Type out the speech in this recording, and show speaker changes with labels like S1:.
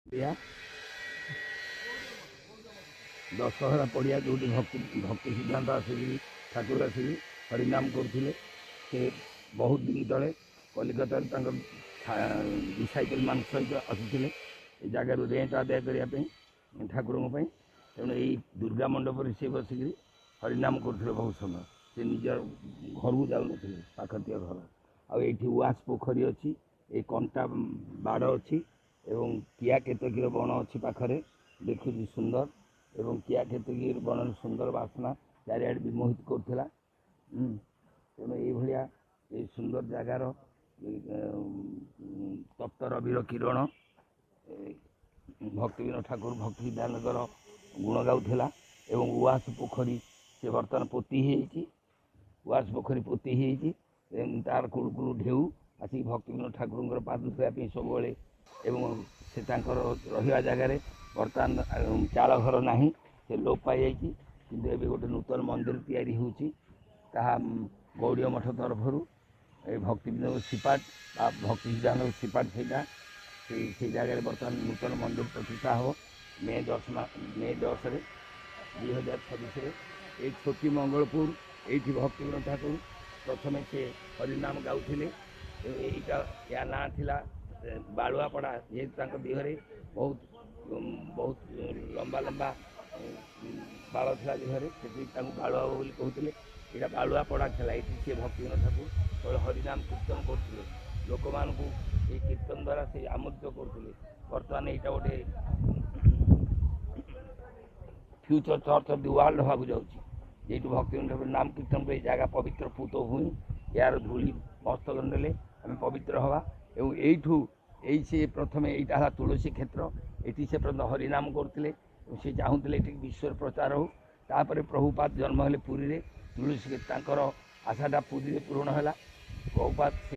S1: ପଡ଼ିଆ ଦଶହରା ପଡ଼ିଆ ଯେଉଁଠି ଭକ୍ତି ସିଦ୍ଧାନ୍ତ ଆସିକି ଠାକୁର ଆସିକି ହରିନାମ କରୁଥିଲେ। ସେ ବହୁତ ଦିନ ତଳେ କଲିକତାରୁ ତାଙ୍କ ଡିସାଇପଲ୍ ମାନଙ୍କ ସହିତ ଆସିଥିଲେ ଏ ଜାଗାରୁ ରେଣ୍ଟ ଆଦାୟ କରିବା ପାଇଁ ଠାକୁରଙ୍କ ପାଇଁ। ତେଣୁ ଏଇ ଦୁର୍ଗା ମଣ୍ଡପରେ ସେ ବସିକିରି ହରିନାମ କରୁଥିଲେ ବହୁତ ସମୟ। ସେ ନିଜ ଘରକୁ ଯାଉନଥିଲେ, ପାଖତିକ ଘର। ଆଉ ଏଇଠି ଉଆସ ପୋଖରୀ ଅଛି, ଏଇ କଣ୍ଟା ବାଡ଼ ଅଛି ଏବଂ କିଆ କେତକୀର ବଣ ଅଛି ପାଖରେ, ଦେଖୁଛି ସୁନ୍ଦର। ଏବଂ କିଆ କେତକୀ ବଣର ସୁନ୍ଦର ବାସ୍ନା ଚାରିଆଡ଼େ ବିମୋହିତ କରୁଥିଲା। ତେଣୁ ଏଇଭଳିଆ ଏ ସୁନ୍ଦର ଜାଗାର ତପ୍ତ ରବିର କିରଣ ଭକ୍ତିବିନୋଦ ଠାକୁର ଭକ୍ତି ସିଦ୍ଧାନ୍ତଙ୍କର ଗୁଣ ଗାଉଥିଲା। ଏବଂ ଉଆସ ପୋଖରୀ ସେ ବର୍ତ୍ତମାନ ପୋତି ହେଇଯାଇଛି, ଉଆସ ପୋଖରୀ ପୋତି ହେଇଯାଇଛି ଏବଂ ତାର କୁଳୁ କୁଳୁ ଢେଉ ଆସିକି ଭକ୍ତିବିନୋଦ ଠାକୁରଙ୍କର ପାଦ ଧୋଇବା ପାଇଁ ସବୁବେଳେ। ଏବଂ ସେ ତାଙ୍କର ରହିବା ଜାଗାରେ ବର୍ତ୍ତମାନ ଚାଳ ଘର ନାହିଁ, ସେ ଲୋପ ପାଇଯାଇଛି। କିନ୍ତୁ ଏବେ ଗୋଟେ ନୂତନ ମନ୍ଦିର ତିଆରି ହେଉଛି, ତାହା ଗୌଡ଼ୀୟ ମଠ ତରଫରୁ ଏ ଭକ୍ତିବିନୋଦ ସିପାଟ ବା ଭକ୍ତି ସିଦ୍ଧାନ୍ତ ସିପାଟ ସେଇଟା ସେଇ ଜାଗାରେ ବର୍ତ୍ତମାନ ନୂତନ ମନ୍ଦିର ପ୍ରତିଷ୍ଠା ହେବ ମେ 10ରେ 2026ରେ। ଏଇ ଛୋଟି ମଙ୍ଗଳପୁର, ଏଇଠି ଭକ୍ତିବିନୋଦ ଠାକୁର ପ୍ରଥମେ ସେ ହରିନାମ ଗାଉଥିଲେ। ଏଇଟା ୟା ନାଁ ଥିଲା ବାଳୁଆପଡ଼ା, ଯେହେତୁ ତାଙ୍କ ଦେହରେ ବହୁତ ବହୁତ ଲମ୍ବା ଲମ୍ବା ବାଳ ଥିଲା ଦେହରେ, ସେଥିପାଇଁ ତାଙ୍କୁ ବାଳୁଆ ବୋଲି କହୁଥିଲେ। ଏଇଟା ବାଳୁଆପଡ଼ା ଥିଲା। ଏଇଠି ସେ ଭକ୍ତିବିନୋଦ ଠାକୁର ଯେତେବେଳେ ହରିନାମ କୀର୍ତ୍ତନ କରୁଥିଲେ ଲୋକମାନଙ୍କୁ ଏଇ କୀର୍ତ୍ତନ ଦ୍ୱାରା ସେ ଆମୋଦିତ କରୁଥିଲେ। ବର୍ତ୍ତମାନ ଏଇଟା ଗୋଟେ future church of the world ହେବାକୁ ଯାଉଛି, ଯେହେତୁ ଭକ୍ତିବିନୋଦ ଠାକୁର ନାମ କୀର୍ତ୍ତନ ପାଇଁ ଜାଗା ପବିତ୍ର ପୂତ ଭୂଇଁ, ଏହାର ଧୂଳି ମସ୍ତକ ନେଲେ ଆମେ ପବିତ୍ର ହେବା। ଏବଂ ଏଇ ସେ ପ୍ରଥମେ ଏଇଟା ହେଲା ତୁଳସୀ କ୍ଷେତ୍ର, ଏଠି ସେ ପ୍ରଥମେ ହରିନାମ କରୁଥିଲେ ଏବଂ ସେ ଚାହୁଁଥିଲେ ଏଠି ବିଶ୍ୱର ପ୍ରଚାର ହେଉ। ତାପରେ ପ୍ରଭୁପାଦ ଜନ୍ମ ହେଲେ ପୁରୀରେ, ତୁଳସୀ ତାଙ୍କର ଆଶାଟା ପୁରୀରେ ପୂରଣ ହେଲା। ପ୍ରଭୁପାଦ